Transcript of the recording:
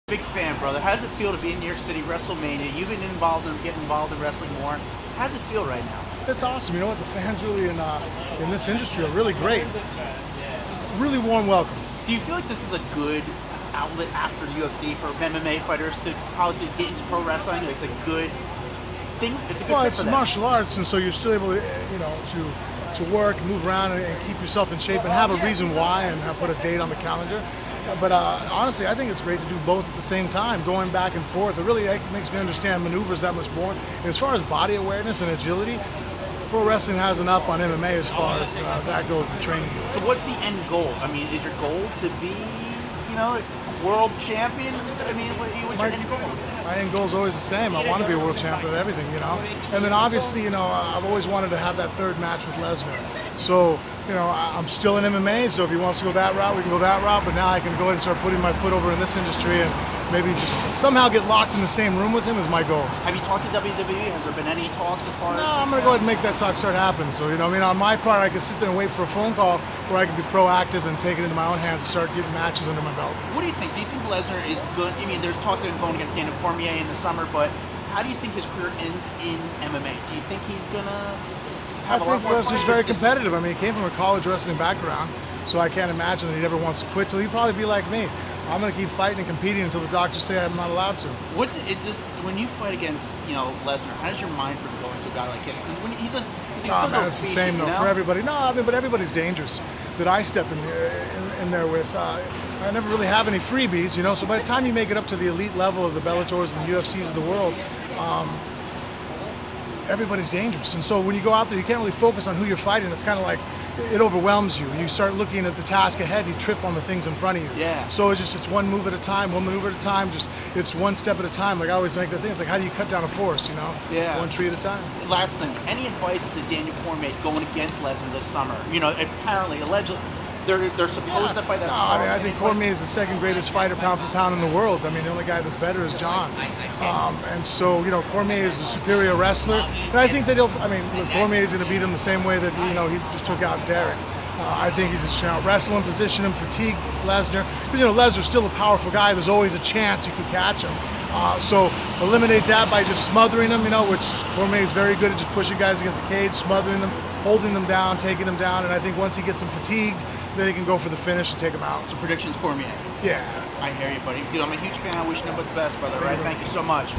Big fan, brother. How does it feel to be in New York City, WrestleMania? You've been getting involved in wrestling more. How does it feel right now? It's awesome. You know what? The fans really in this industry are really great. Really warm welcome. Do you feel like this is a good outlet after UFC for MMA fighters to obviously get into pro wrestling? It's a good thing. It's a good. Well, fit it's for them. martial arts, and so you're still able to, to work, move around, and keep yourself in shape, and have a reason why, and have put a date on the calendar. But honestly, I think it's great to do both at the same time, going back and forth. It really makes me understand maneuvers that much more. And as far as body awareness and agility, pro wrestling has an up on MMA as far as that goes, the training. So what's the end goal? I mean, is your goal to be, world champion? I mean, what's your end goal? My end goal is always the same. I want to be a world champion at everything, And then obviously, I've always wanted to have that third match with Lesnar. So, I'm still in MMA, so if he wants to go that route, we can go that route. But now I can go ahead and start putting my foot over in this industry and maybe just somehow get locked in the same room with him is my goal. Have you talked to WWE? Has there been any talks so far? No, I'm going to go ahead and make that talk start happen. So, on my part, I can sit there and wait for a phone call where I can be proactive and take it into my own hands and start getting matches under my belt. What do you think? Do you think Lesnar is good? I mean, there's talks of him going against Daniel Cormier in the summer, but how do you think his career ends in MMA? Do you think he's going to have a lot more? I think Lesnar's very competitive. I mean, he came from a college wrestling background, so I can't imagine that he ever wants to quit. So he'd probably be like me. I'm going to keep fighting and competing until the doctors say I'm not allowed to. What's it just when you fight against Lesnar? How does your mind for going to a guy like him? Because when he's man, it's the same though for everybody. No, I mean, but everybody's dangerous that I step in there with. I never really have any freebies, So by the time you make it up to the elite level of the Bellators and the UFCs of the world, everybody's dangerous. And so when you go out there, you can't really focus on who you're fighting. It's kind of like it overwhelms you. You start looking at the task ahead, you trip on the things in front of you. Yeah. So it's one move at a time, one maneuver at a time. It's one step at a time. Like I always make the thing. It's like, how do you cut down a forest? Yeah. One tree at a time. Last thing, any advice to Daniel Cormier going against Lesnar this summer? Apparently, allegedly, they're supposed to fight that. No, I mean, I think Cormier is the second greatest fighter pound for pound in the world. I mean, the only guy that's better is John. And so, Cormier is the superior wrestler. And I think that Cormier is going to beat him the same way that, he just took out Derek. I think he's just going to wrestle him, position him, fatigue Lesnar. Because, Lesnar's still a powerful guy. There's always a chance he could catch him. So eliminate that by just smothering them, which Cormier is very good at, just pushing guys against the cage, smothering them, holding them down, taking them down. And I think once he gets them fatigued, then he can go for the finish and take them out. So predictions, Cormier? Yeah. I hear you, buddy. Dude, I'm a huge fan. I wish you nothing but the best, brother. Right? Thank you so much.